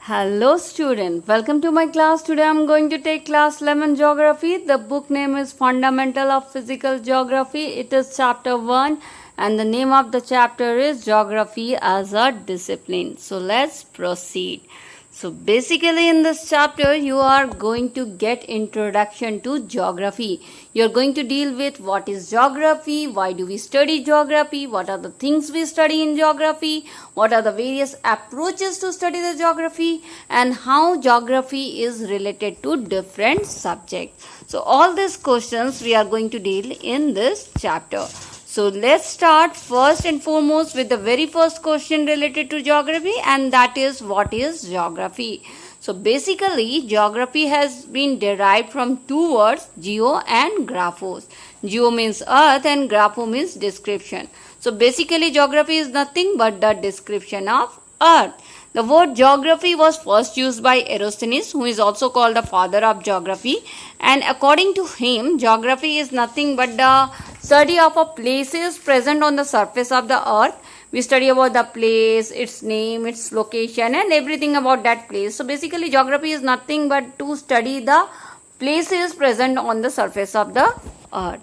Hello student, welcome to my class. Today I am going to take class 11 geography. The book name is Fundamental of Physical Geography. It is chapter 1 and the name of the chapter is Geography as a Discipline. So let's proceed. So basically in this chapter you are going to get introduction to geography. You are going to deal with what is geography, why do we study geography, what are the things we study in geography, what are the various approaches to study the geography, and how geography is related to different subjects. So all these questions we are going to deal in this chapter. So let's start first and foremost with the very first question related to geography, and that is what is geography. So basically geography has been derived from two words, geo and graphos. Geo means earth and grapho means description. So basically geography is nothing but the description of earth. The word geography was first used by Eratosthenes, who is also called the father of geography, and according to him geography is nothing but the study of a places present on the surface of the earth. We study about the place, its name, its location and everything about that place. So basically geography is nothing but to study the places present on the surface of the earth.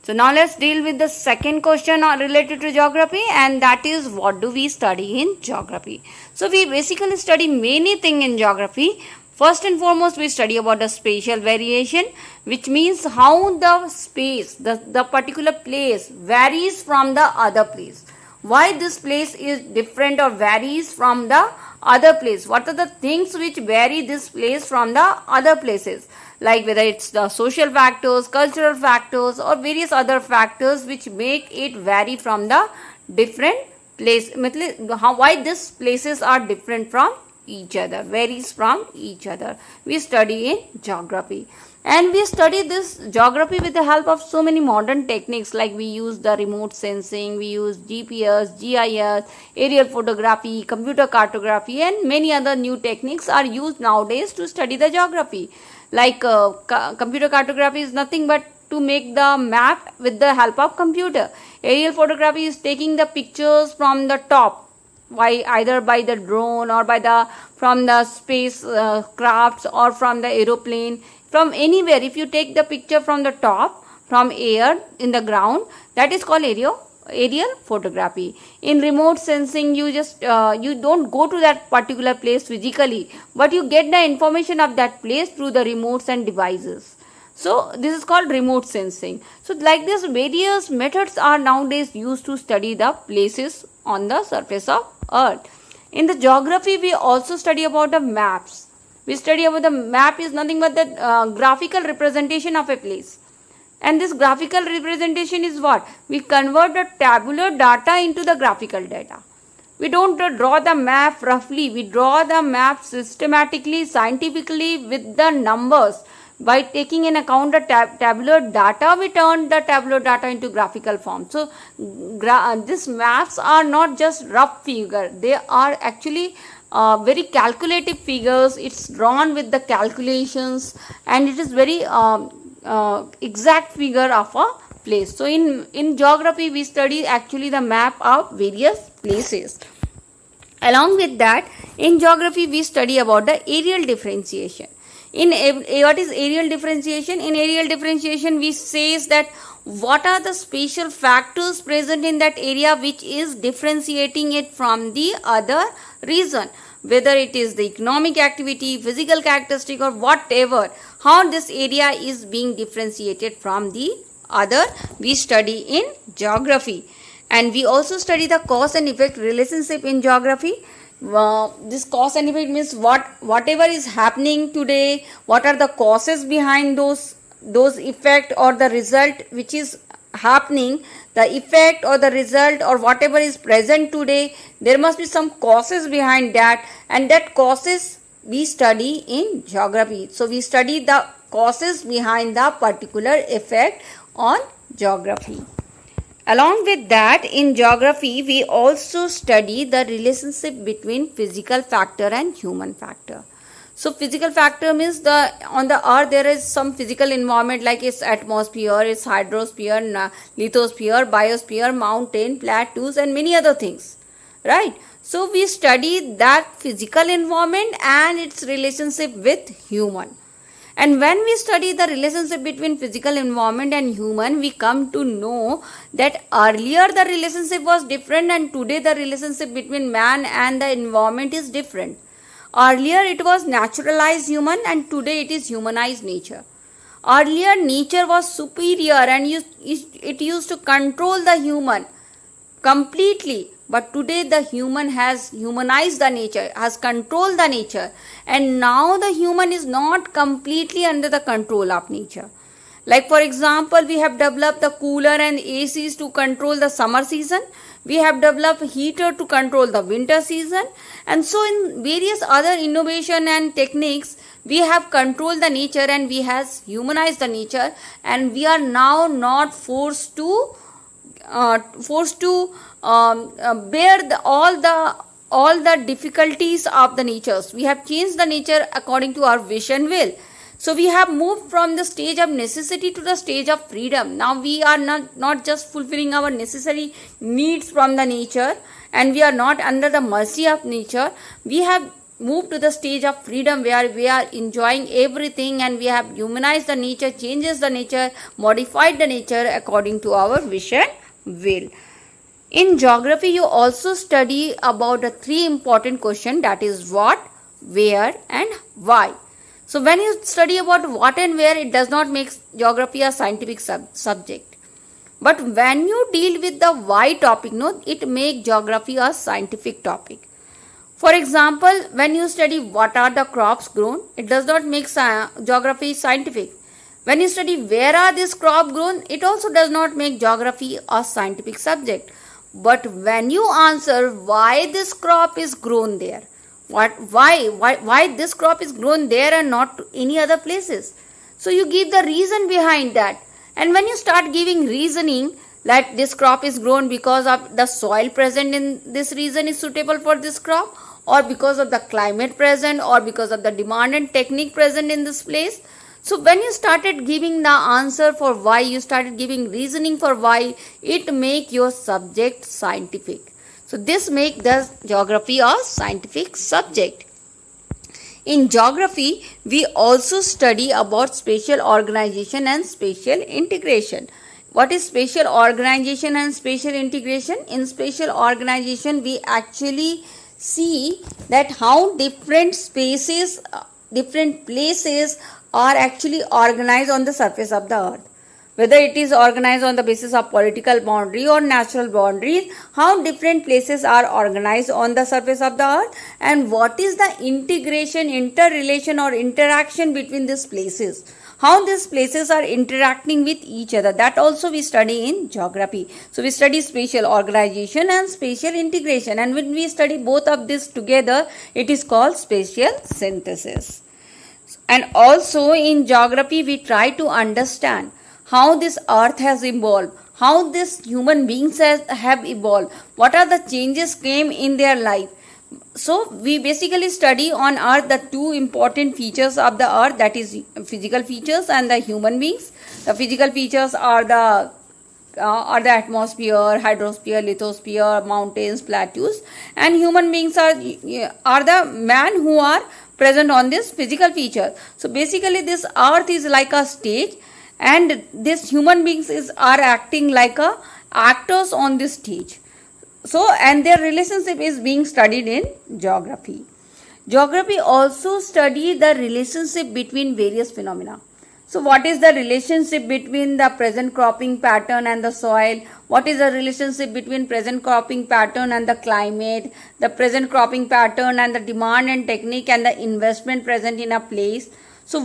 So now let's deal with the second question related to geography, and that is what do we study in geography. So we basically study many things in geography. First and foremost we study about the spatial variation, which means how the space, the particular place varies from the other place. Why this place is different or varies from the other place. What are the things which vary this place from the other places? Like whether it's the social factors, cultural factors or various other factors which make it vary from the different place. Why these places are different from each other, varies from each other. We study in geography. And we study this geography with the help of so many modern techniques, like we use the remote sensing, we use GPS, GIS, aerial photography, computer cartography and many other new techniques are used nowadays to study the geography. Like computer cartography is nothing but to make the map with the help of computer. Aerial photography is taking the pictures from the top, either by the drone or from the space crafts or from the aeroplane. From anywhere, if you take the picture from the top, from air, in the ground, that is called aerial photography. In remote sensing, you just you don't go to that particular place physically, but you get the information of that place through the remotes and devices. So this is called remote sensing. So like this, various methods are nowadays used to study the places on the surface of earth. In the geography, we also study about the maps. We study about the map is nothing but the graphical representation of a place. And this graphical representation is what? We convert the tabular data into the graphical data. We don't draw the map roughly. We draw the map systematically, scientifically with the numbers. By taking in account the tabular data, we turn the tabular data into graphical form. So these maps are not just rough figure. They are actually very calculative figures. It's drawn with the calculations and it is very exact figure of a place. So in geography we study actually the map of various places. Along with that, in geography we study about the aerial differentiation. What is aerial differentiation? In aerial differentiation we says that what are the spatial factors present in that area which is differentiating it from the other region, whether it is the economic activity, physical characteristic or whatever, how this area is being differentiated from the other, we study in geography. And we also study the cause and effect relationship in geography. This cause and effect means whatever is happening today, what are the causes behind those effect or the result which is happening, the effect or the result or whatever is present today, there must be some causes behind that, and that causes we study in geography. So we study the causes behind the particular effect on geography. Along with that, in geography we also study the relationship between physical factor and human factor. So physical factor means on the earth there is some physical environment like its atmosphere, its hydrosphere, lithosphere, biosphere, mountain, plateaus and many other things. Right? So we study that physical environment and its relationship with human. And when we study the relationship between physical environment and human, we come to know that earlier the relationship was different and today the relationship between man and the environment is different. Earlier it was naturalized human and today it is humanized nature. Earlier nature was superior and it used to control the human completely, but today the human has humanized the nature, has controlled the nature, and now the human is not completely under the control of nature. Like for example, we have developed the cooler and ACs to control the summer season. We have developed heater to control the winter season, and so in various other innovation and techniques we have controlled the nature and we has humanized the nature, and we are now not forced to bear all the difficulties of the natures. We have changed the nature according to our wish and will. So we have moved from the stage of necessity to the stage of freedom. Now we are not just fulfilling our necessary needs from the nature, and we are not under the mercy of nature. We have moved to the stage of freedom where we are enjoying everything, and we have humanized the nature, changes the nature, modified the nature according to our wish and will. In geography, you also study about the three important questions, that is what, where and why. So when you study about what and where, it does not make geography a scientific subject. But when you deal with the why topic, it makes geography a scientific topic. For example, when you study what are the crops grown, it does not make geography scientific. When you study where are these crops grown, it also does not make geography a scientific subject. But when you answer why this crop is grown there, why this crop is grown there and not to any other places, so you give the reason behind that. And when you start giving reasoning, like this crop is grown because of the soil present in this region is suitable for this crop, or because of the climate present, or because of the demand and technique present in this place. So when you started giving the answer for why, you started giving reasoning for why, it make your subject scientific. So this make the geography a scientific subject. In geography, we also study about spatial organization and spatial integration. What is spatial organization and spatial integration? In spatial organization, we actually see that how different spaces, different places are actually organized on the surface of the earth. Whether it is organized on the basis of political boundary or natural boundaries, how different places are organized on the surface of the earth, and what is the integration, interrelation or interaction between these places. How these places are interacting with each other, that also we study in geography. So we study spatial organization and spatial integration, and when we study both of this together, it is called spatial synthesis. And also in geography, we try to understand how this earth has evolved, how these human beings have evolved, what are the changes came in their life. So we basically study on earth the two important features of the earth, that is physical features and the human beings. The physical features are the atmosphere, hydrosphere, lithosphere, mountains, plateaus, and human beings are the man who are present on this physical feature. So basically this earth is like a stage, and these human beings are acting like actors on this stage. So, and their relationship is being studied in geography. Geography also study the relationship between various phenomena. So what is the relationship between the present cropping pattern and the soil? What is the relationship between present cropping pattern and the climate, the present cropping pattern and the demand and technique and the investment present in a place? So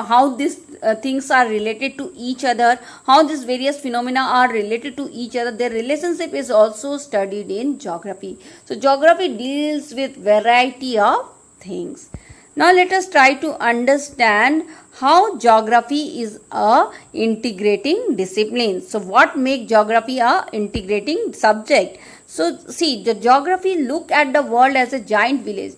how these things are related to each other, how these various phenomena are related to each other, their relationship is also studied in geography. So geography deals with variety of things. Now let us try to understand how geography is a integrating discipline. So what makes geography a integrating subject? So see, the geography look at the world as a giant village.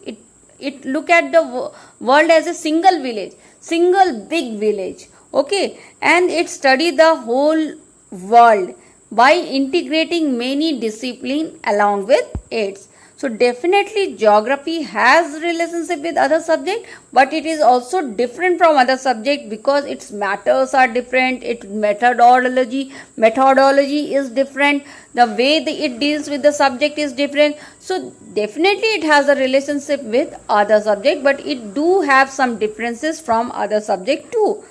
It look at the world as a single village, single big village. Okay, and it study the whole world by integrating many disciplines along with it. So definitely geography has relationship with other subject, but it is also different from other subject because its matters are different, its methodology is different, the way it deals with the subject is different. So definitely it has a relationship with other subject, but it do have some differences from other subject too.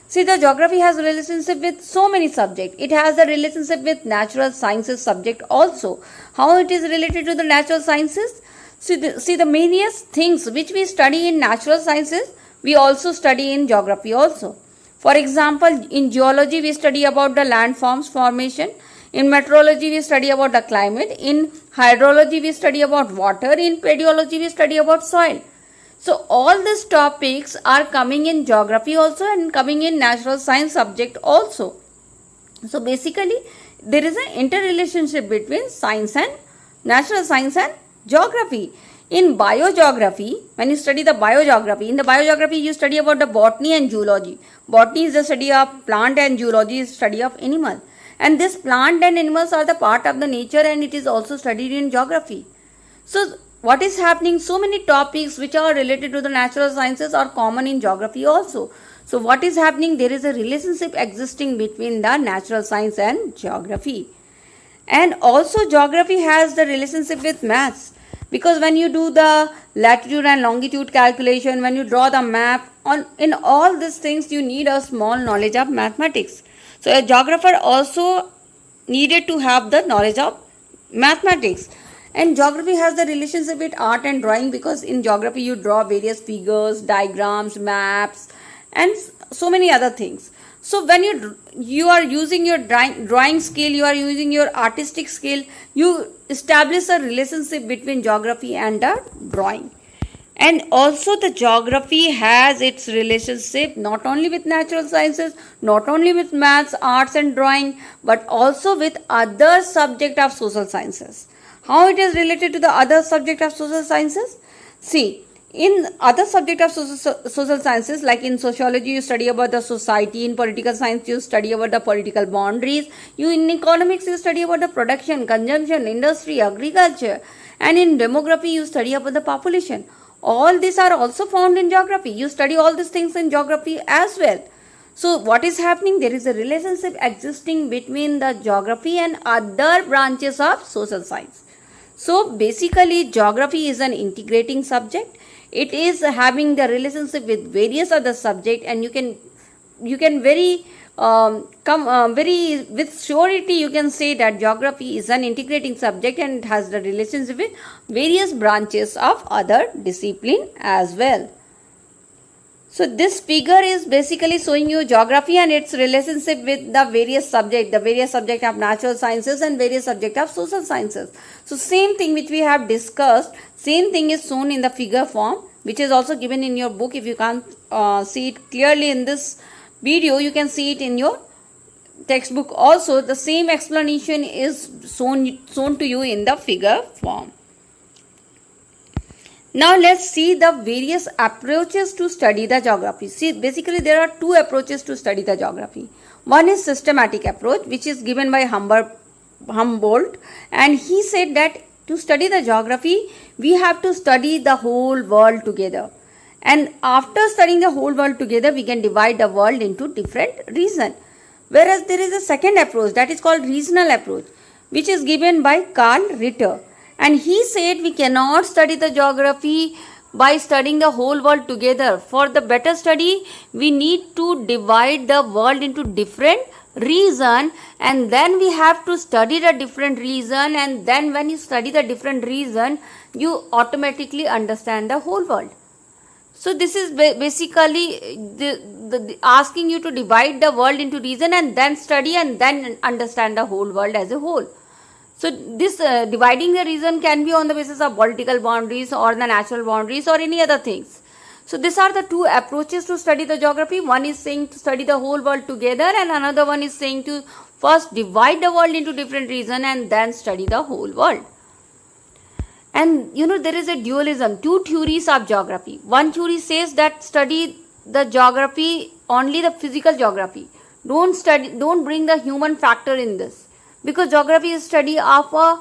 See, the geography has a relationship with so many subjects. It has a relationship with natural sciences subject also. How it is related to the natural sciences? See the various things which we study in natural sciences, we also study in geography also. For example, in geology we study about the landforms formation. In meteorology we study about the climate. In hydrology we study about water. In pedology we study about soil. So all these topics are coming in geography also and coming in natural science subject also. So basically there is an interrelationship between science and natural science and geography. In biogeography, when you study the biogeography, in the biogeography you study about the botany and zoology. Botany is the study of plant and zoology is study of animal. And this plant and animals are the part of the nature and it is also studied in geography. So what is happening? So many topics which are related to the natural sciences are common in geography also. So what is happening? There is a relationship existing between the natural science and geography. And also geography has the relationship with maths. Because when you do the latitude and longitude calculation, when you draw the map, in all these things you need a small knowledge of mathematics. So a geographer also needed to have the knowledge of mathematics. And geography has the relationship with art and drawing because in geography you draw various figures, diagrams, maps and so many other things. So when you are using your drawing skill, you are using your artistic skill, you establish a relationship between geography and the drawing. And also the geography has its relationship not only with natural sciences, not only with maths, arts and drawing, but also with other subject of social sciences. How it is related to the other subject of social sciences? See, in other subject of social sciences, like in sociology you study about the society, in political science you study about the political boundaries, in economics you study about the production, consumption, industry, agriculture, and in demography you study about the population. All these are also found in geography. You study all these things in geography as well. So what is happening? There is a relationship existing between the geography and other branches of social science. So basically geography is an integrating subject. It is having the relationship with various other subjects and you can very with surety you can say that geography is an integrating subject and it has the relationship with various branches of other discipline as well. So this figure is basically showing you geography and its relationship with the various subject of natural sciences and various subject of social sciences. So same thing which we have discussed, same thing is shown in the figure form, which is also given in your book. If you can't see it clearly in this video, you can see it in your textbook also. The same explanation is shown to you in the figure form. Now let's see the various approaches to study the geography. See, basically there are two approaches to study the geography. One is systematic approach, which is given by Humboldt, and he said that to study the geography, we have to study the whole world together. And after studying the whole world together, we can divide the world into different regions. Whereas there is a second approach that is called regional approach, which is given by Karl Ritter. And he said we cannot study the geography by studying the whole world together. For the better study, we need to divide the world into different regions and then we have to study the different region, and then when you study the different region, you automatically understand the whole world. So this is basically the asking you to divide the world into region and then study and then understand the whole world as a whole. So this dividing the region can be on the basis of political boundaries or the natural boundaries or any other things. So these are the two approaches to study the geography. One is saying to study the whole world together and another one is saying to first divide the world into different regions and then study the whole world. And there is a dualism, two theories of geography. One theory says that study the geography, only the physical geography. Don't bring the human factor in this. Because geography is study of a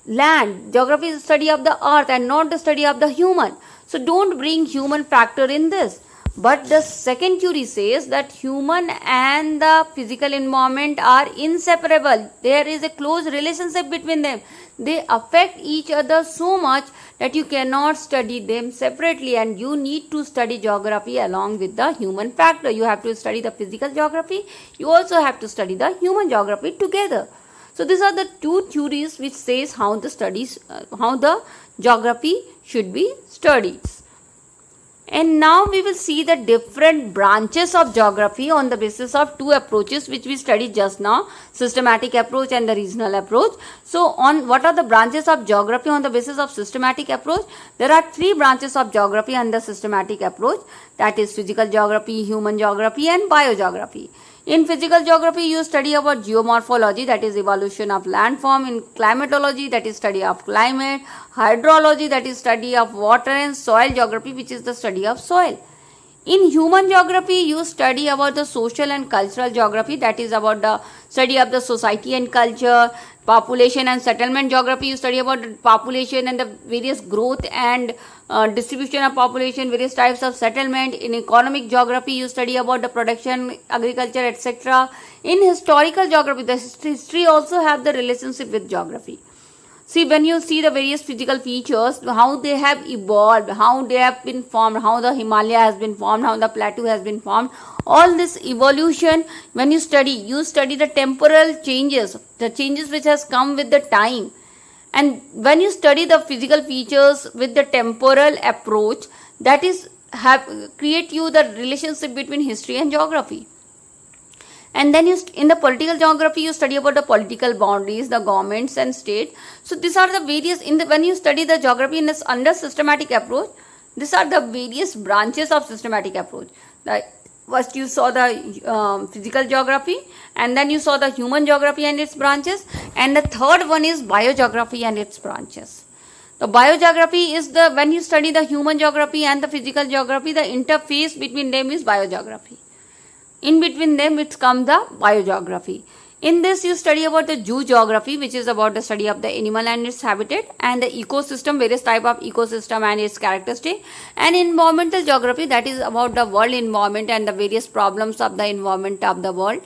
land. Geography is the study of the earth and not the study of the human. So don't bring human factor in this. But the second theory says that human and the physical environment are inseparable. There is a close relationship between them. They affect each other so much that you cannot study them separately, and you need to study geography along with the human factor. You have to study the physical geography. You also have to study the human geography together. So these are the two theories which says how the geography should be studied. And now we will see the different branches of geography on the basis of two approaches which we studied just now, systematic approach and the regional approach. So on what are the branches of geography on the basis of systematic approach? There are three branches of geography under systematic approach, that is physical geography, human geography and biogeography. In physical geography, you study about geomorphology, that is evolution of landform. In climatology, that is study of climate. Hydrology, that is study of water. And soil geography, which is the study of soil. In human geography, you study about the social and cultural geography, that is about the study of the society and culture. Population and settlement geography, you study about population and the various growth and distribution of population, various types of settlement. In economic geography, you study about the production, agriculture, etc. In historical geography, the history also have the relationship with geography. See, when you see the various physical features, how they have evolved, how they have been formed, how the Himalaya has been formed, how the plateau has been formed, all this evolution, when you study the temporal changes, the changes which has come with the time. And when you study the physical features with the temporal approach, that is create you the relationship between history and geography. And then in the political geography, you study about the political boundaries, the governments and state. So these are the various, when you study the geography in this under systematic approach, these are the various branches of systematic approach. First you saw the physical geography, and then you saw the human geography and its branches, and the third one is biogeography and its branches. The biogeography is when you study the human geography and the physical geography, the interface between them is biogeography. In between them, it's come the biogeography. In this, you study about the zoogeography, which is about the study of the animal and its habitat, and the ecosystem, various type of ecosystem and its characteristic. And environmental geography, that is about the world environment and the various problems of the environment of the world.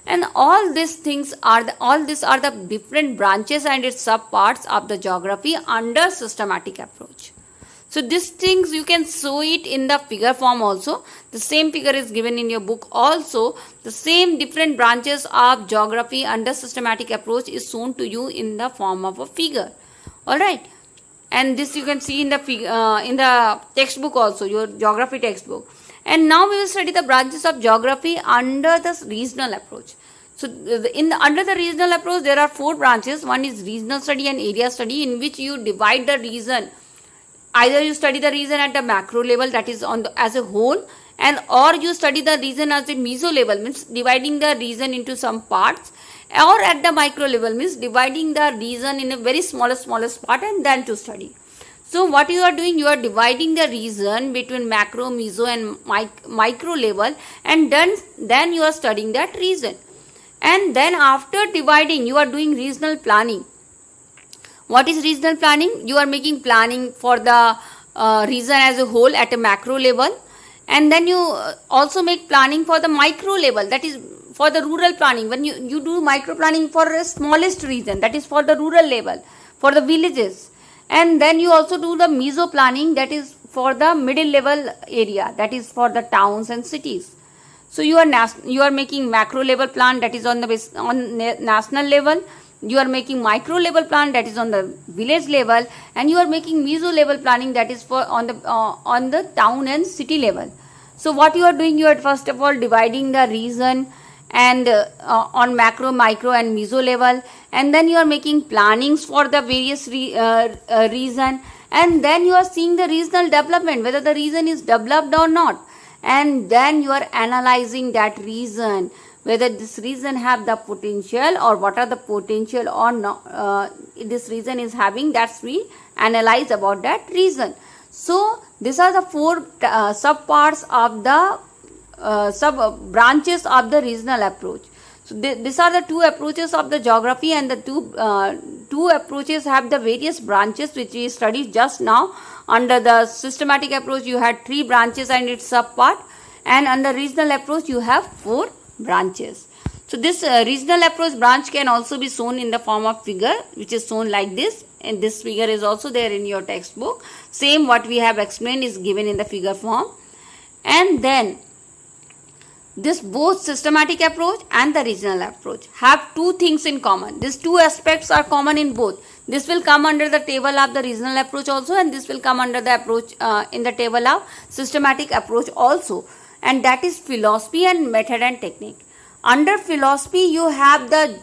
And all these things are the different branches and its subparts of the geography under systematic approach. So these things you can show it in the figure form also. The same figure is given in your book also. The same different branches of geography under systematic approach is shown to you in the form of a figure. Alright. And this you can see in the textbook also, your geography textbook. And now we will study the branches of geography under the regional approach. So under the regional approach, there are four branches. One is regional study and area study, in which you divide the region. Either you study the region at the macro level, that is as a whole, and or you study the region as a meso level, means dividing the region into some parts, or at the micro level, means dividing the region in a very smallest part and then to study. So what you are doing, you are dividing the region between macro, meso and micro level, and then you are studying that region. And then after dividing, you are doing regional planning. What is regional planning? You are making planning for the region as a whole at a macro level, and then you also make planning for the micro level, that is for the rural planning. When you do micro planning for a smallest region, that is for the rural level, for the villages, and then you also do the meso planning, that is for the middle level area, that is for the towns and cities. So you are making macro level plan, that is on national level. You are making micro level plan, that is on the village level, and you are making meso level planning, that is for on the town and city level. So what you are doing, you are first of all dividing the region and on macro, micro and meso level, and then you are making plannings for the various region, and then you are seeing the regional development, whether the region is developed or not, and then you are analyzing that region, whether this region have the potential or what are the potential or not this region is having. That's we analyze about that region. So these are the four subparts of the sub branches of the regional approach. So these are the two approaches of the geography, and the two approaches have the various branches which we studied just now. Under the systematic approach you had 3 branches and its subpart, and under regional approach you have 4 branches. So this regional approach branch can also be shown in the form of figure, which is shown like this, and this figure is also there in your textbook. Same what we have explained is given in the figure form. And then this both systematic approach and the regional approach have 2 things in common. These 2 aspects are common in both. This will come under the table of the regional approach also, and this will come under the approach in the table of systematic approach also, and that is philosophy and method and technique. Under philosophy you have the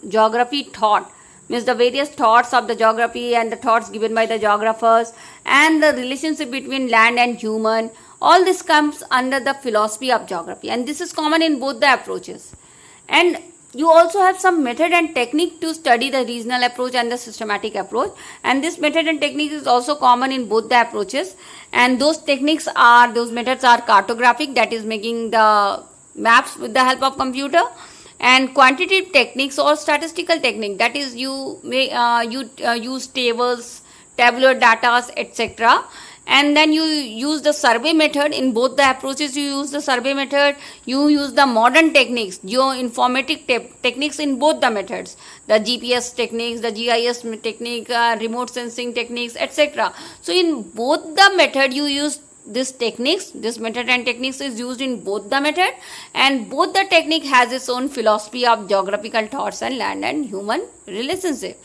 geography thought, means the various thoughts of the geography and the thoughts given by the geographers, and the relationship between land and human. All this comes under the philosophy of geography, and this is common in both the approaches. And you also have some method and technique to study the regional approach and the systematic approach, and this method and technique is also common in both the approaches. And those methods are cartographic, that is making the maps with the help of computer, and quantitative techniques or statistical technique, that is you may use tables, tabular data, etc. And then you use the survey method. In both the approaches you use the survey method. You use the modern techniques, geoinformatic techniques in both the methods, the GPS techniques, the GIS technique, remote sensing techniques, etc. So in both the method you use this method and techniques is used in both the method, and both the technique has its own philosophy of geographical thoughts and land and human relationship.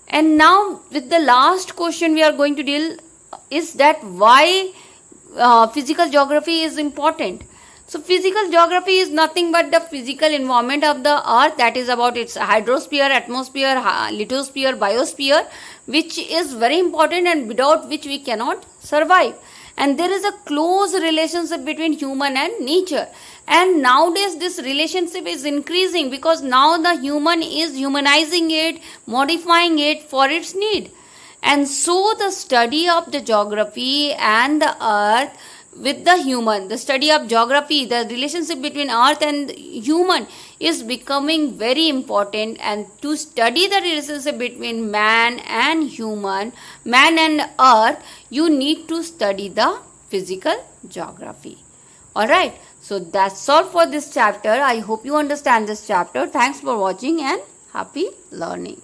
And now with the last question we are going to deal is that why physical geography is important. So physical geography is nothing but the physical environment of the earth, that is about its hydrosphere, atmosphere, lithosphere, biosphere, which is very important and without which we cannot survive. And there is a close relationship between human and nature, and nowadays this relationship is increasing because now the human is humanizing it, modifying it for its need. And so the study of the geography and the earth with the human, the study of geography, the relationship between earth and human is becoming very important. And to study the relationship between man and human, man and earth, you need to study the physical geography. Alright, so that's all for this chapter. I hope you understand this chapter. Thanks for watching and happy learning.